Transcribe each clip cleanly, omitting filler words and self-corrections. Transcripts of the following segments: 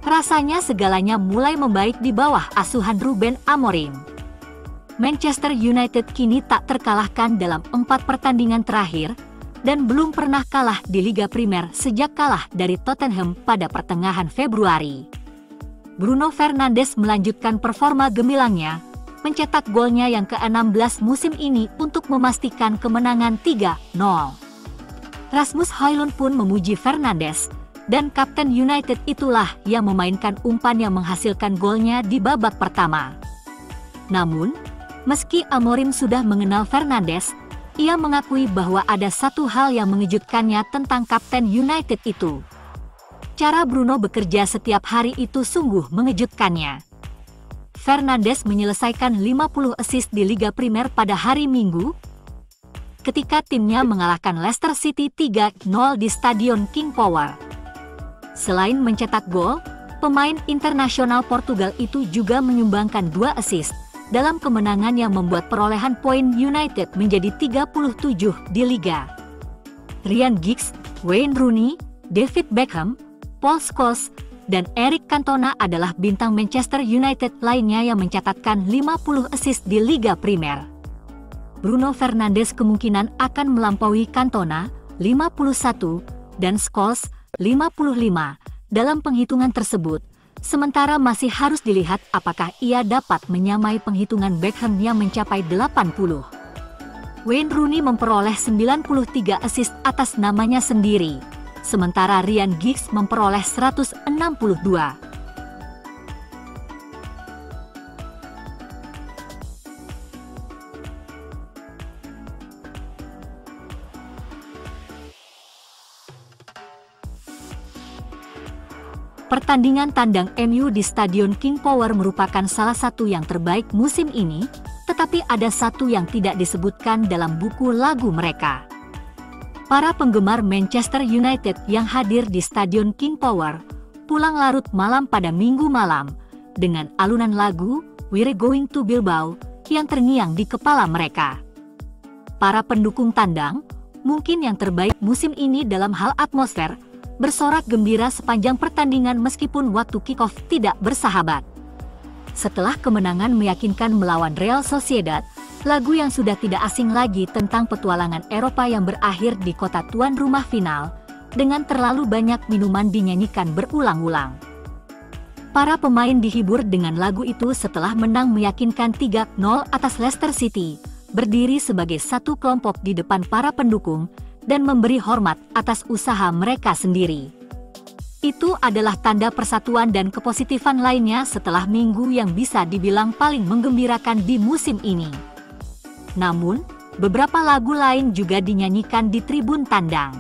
Rasanya segalanya mulai membaik di bawah asuhan Ruben Amorim. Manchester United kini tak terkalahkan dalam 4 pertandingan terakhir dan belum pernah kalah di Liga Primer sejak kalah dari Tottenham pada pertengahan Februari. Bruno Fernandes melanjutkan performa gemilangnya, mencetak golnya yang ke-16 musim ini untuk memastikan kemenangan 3-0. Rasmus Højlund pun memuji Fernandes, dan Kapten United itulah yang memainkan umpan yang menghasilkan golnya di babak pertama. Namun, meski Amorim sudah mengenal Fernandes, ia mengakui bahwa ada satu hal yang mengejutkannya tentang Kapten United itu. Cara Bruno bekerja setiap hari itu sungguh mengejutkannya. Fernandes menyelesaikan 50 assist di Liga Primer pada hari Minggu, ketika timnya mengalahkan Leicester City 3-0 di Stadion King Power. Selain mencetak gol, pemain internasional Portugal itu juga menyumbangkan 2 assist dalam kemenangan yang membuat perolehan poin United menjadi 37 di Liga. Ryan Giggs, Wayne Rooney, David Beckham, Paul Scholes, dan Eric Cantona adalah bintang Manchester United lainnya yang mencatatkan 50 assist di Liga Primer. Bruno Fernandes kemungkinan akan melampaui Cantona, 51, dan Scholes, 55, dalam penghitungan tersebut, sementara masih harus dilihat apakah ia dapat menyamai penghitungan Beckham yang mencapai 80. Wayne Rooney memperoleh 93 assist atas namanya sendiri, sementara Ryan Giggs memperoleh 162. Pertandingan tandang MU di Stadion King Power merupakan salah satu yang terbaik musim ini, tetapi ada satu yang tidak disebutkan dalam buku lagu mereka. Para penggemar Manchester United yang hadir di Stadion King Power pulang larut malam pada Minggu malam dengan alunan lagu "We're Going to Bilbao" yang terngiang di kepala mereka. Para pendukung tandang, mungkin yang terbaik musim ini dalam hal atmosfer, bersorak gembira sepanjang pertandingan meskipun waktu kick-off tidak bersahabat. Setelah kemenangan meyakinkan melawan Real Sociedad, lagu yang sudah tidak asing lagi tentang petualangan Eropa yang berakhir di kota tuan rumah final, dengan terlalu banyak minuman dinyanyikan berulang-ulang. Para pemain dihibur dengan lagu itu setelah menang meyakinkan 3-0 atas Leicester City, berdiri sebagai satu kelompok di depan para pendukung, dan memberi hormat atas usaha mereka sendiri. Itu adalah tanda persatuan dan kepositifan lainnya setelah minggu yang bisa dibilang paling menggembirakan di musim ini. Namun, beberapa lagu lain juga dinyanyikan di tribun tandang.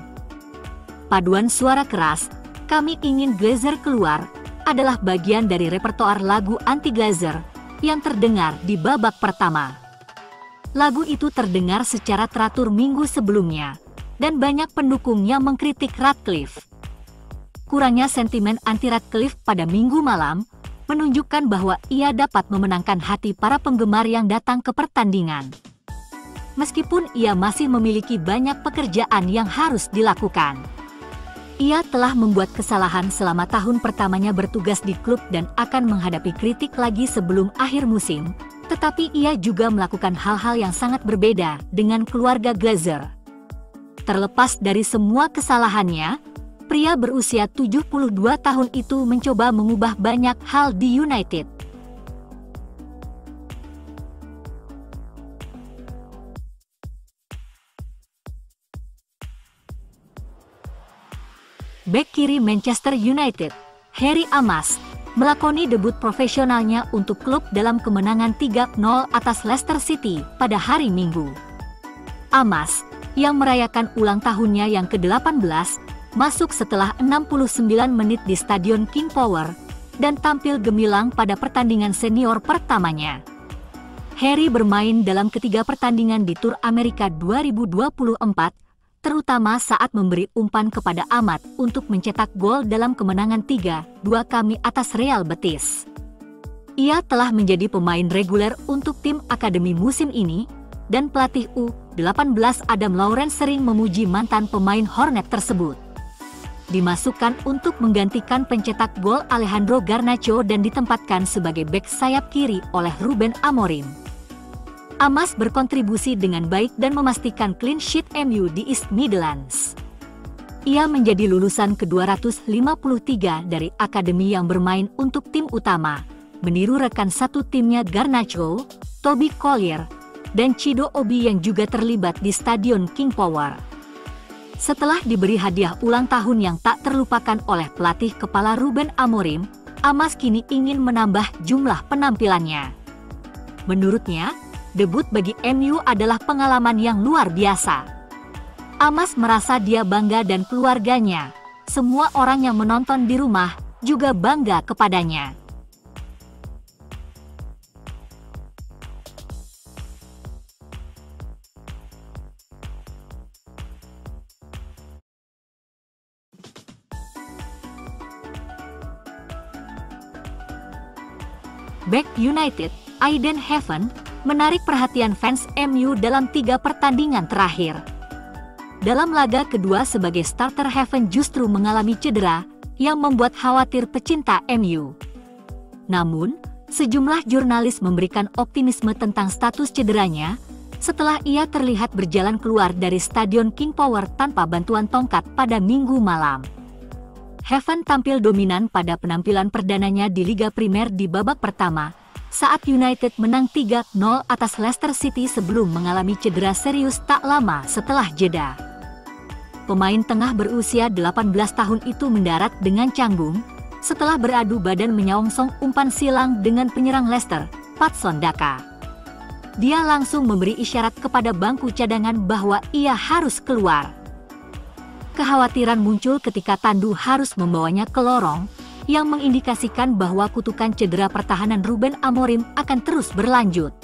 Paduan suara keras, "Kami Ingin Glazer Keluar," adalah bagian dari repertoar lagu anti-Glazer yang terdengar di babak pertama. Lagu itu terdengar secara teratur minggu sebelumnya, dan banyak pendukung yang mengkritik Ratcliffe. Kurangnya sentimen anti-Ratcliffe pada Minggu malam menunjukkan bahwa ia dapat memenangkan hati para penggemar yang datang ke pertandingan. Meskipun ia masih memiliki banyak pekerjaan yang harus dilakukan. Ia telah membuat kesalahan selama tahun pertamanya bertugas di klub dan akan menghadapi kritik lagi sebelum akhir musim, tetapi ia juga melakukan hal-hal yang sangat berbeda dengan keluarga Glazer. Terlepas dari semua kesalahannya, pria berusia 72 tahun itu mencoba mengubah banyak hal di United. Bek kiri Manchester United, Harry Amas, melakoni debut profesionalnya untuk klub dalam kemenangan 3-0 atas Leicester City pada hari Minggu. Amas, yang merayakan ulang tahunnya yang ke-18, masuk setelah 69 menit di Stadion King Power, dan tampil gemilang pada pertandingan senior pertamanya. Harry bermain dalam ketiga pertandingan di Tour Amerika 2024, terutama saat memberi umpan kepada Amat untuk mencetak gol dalam kemenangan 3-2 kami atas Real Betis. Ia telah menjadi pemain reguler untuk tim akademi musim ini, dan pelatih U18 Adam Lawrence sering memuji mantan pemain Hornet tersebut. dimasukkan untuk menggantikan pencetak gol Alejandro Garnacho dan ditempatkan sebagai bek sayap kiri oleh Ruben Amorim. Amas berkontribusi dengan baik dan memastikan clean sheet MU di East Midlands. Ia menjadi lulusan ke-253 dari akademi yang bermain untuk tim utama, meniru rekan satu timnya Garnacho, Toby Collier, dan Chido Obi yang juga terlibat di Stadion King Power. Setelah diberi hadiah ulang tahun yang tak terlupakan oleh pelatih kepala Ruben Amorim, Amas kini ingin menambah jumlah penampilannya. Menurutnya, debut bagi MU adalah pengalaman yang luar biasa. Amas merasa dia bangga dan keluarganya, semua orang yang menonton di rumah, juga bangga kepadanya. Bek United, Aiden Heaven, menarik perhatian fans MU dalam 3 pertandingan terakhir. Dalam laga kedua sebagai starter, Heaven justru mengalami cedera yang membuat khawatir pecinta MU. Namun, sejumlah jurnalis memberikan optimisme tentang status cederanya setelah ia terlihat berjalan keluar dari Stadion King Power tanpa bantuan tongkat pada Minggu malam. Heaven tampil dominan pada penampilan perdananya di Liga Primer di babak pertama, saat United menang 3-0 atas Leicester City sebelum mengalami cedera serius tak lama setelah jeda. Pemain tengah berusia 18 tahun itu mendarat dengan canggung, setelah beradu badan menyongsong umpan silang dengan penyerang Leicester, Patson Daka. Dia langsung memberi isyarat kepada bangku cadangan bahwa ia harus keluar. Kekhawatiran muncul ketika Tandu harus membawanya ke lorong, yang mengindikasikan bahwa kutukan cedera pertahanan Ruben Amorim akan terus berlanjut.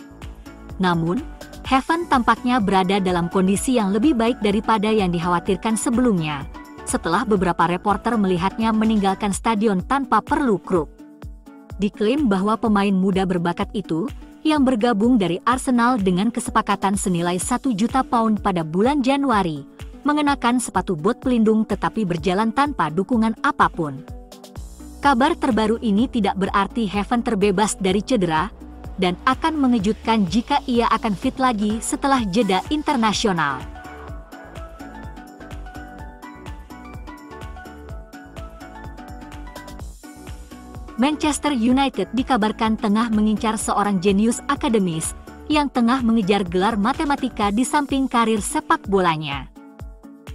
Namun, Heaven tampaknya berada dalam kondisi yang lebih baik daripada yang dikhawatirkan sebelumnya, setelah beberapa reporter melihatnya meninggalkan stadion tanpa perlu kru. Diklaim bahwa pemain muda berbakat itu, yang bergabung dari Arsenal dengan kesepakatan senilai 1 juta pound pada bulan Januari, mengenakan sepatu bot pelindung tetapi berjalan tanpa dukungan apapun. Kabar terbaru ini tidak berarti Heaven terbebas dari cedera, dan akan mengejutkan jika ia akan fit lagi setelah jeda internasional. Manchester United dikabarkan tengah mengincar seorang jenius akademis yang tengah mengejar gelar matematika di samping karir sepak bolanya.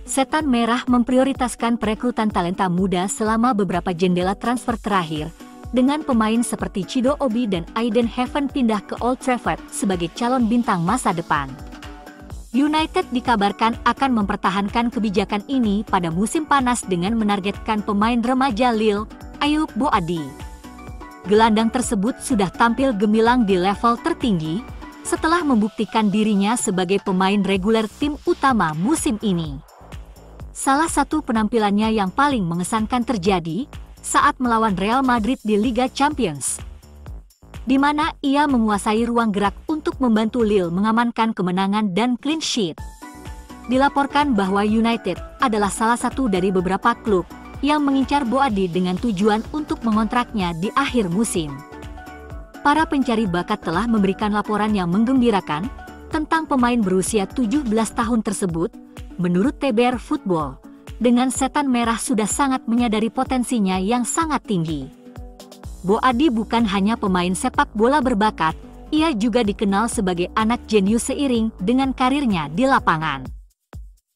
Setan Merah memprioritaskan perekrutan talenta muda selama beberapa jendela transfer terakhir, dengan pemain seperti Chido Obi dan Aiden Heaven pindah ke Old Trafford sebagai calon bintang masa depan. United dikabarkan akan mempertahankan kebijakan ini pada musim panas dengan menargetkan pemain remaja Lille, Ayoub Boadi. Gelandang tersebut sudah tampil gemilang di level tertinggi, setelah membuktikan dirinya sebagai pemain reguler tim utama musim ini. Salah satu penampilannya yang paling mengesankan terjadi saat melawan Real Madrid di Liga Champions, di mana ia menguasai ruang gerak untuk membantu Lille mengamankan kemenangan dan clean sheet. Dilaporkan bahwa United adalah salah satu dari beberapa klub yang mengincar Boadi dengan tujuan untuk mengontraknya di akhir musim. Para pencari bakat telah memberikan laporan yang menggembirakan tentang pemain berusia 17 tahun tersebut. Menurut TBR Football, dengan Setan Merah sudah sangat menyadari potensinya yang sangat tinggi. Boadi bukan hanya pemain sepak bola berbakat, ia juga dikenal sebagai anak jenius seiring dengan karirnya di lapangan.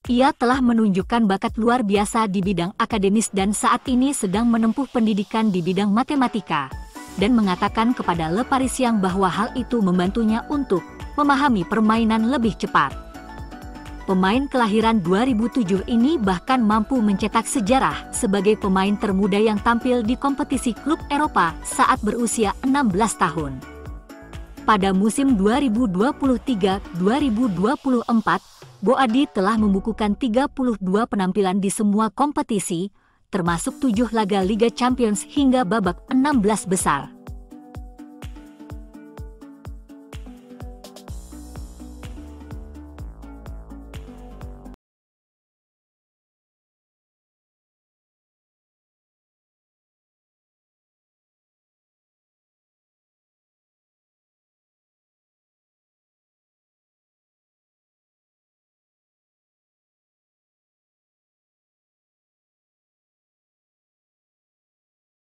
Ia telah menunjukkan bakat luar biasa di bidang akademis dan saat ini sedang menempuh pendidikan di bidang matematika, dan mengatakan kepada Le Parisien bahwa hal itu membantunya untuk memahami permainan lebih cepat. Pemain kelahiran 2007 ini bahkan mampu mencetak sejarah sebagai pemain termuda yang tampil di kompetisi klub Eropa saat berusia 16 tahun. Pada musim 2023-2024, Boadi telah membukukan 32 penampilan di semua kompetisi, termasuk 7 laga Liga Champions hingga babak 16 besar.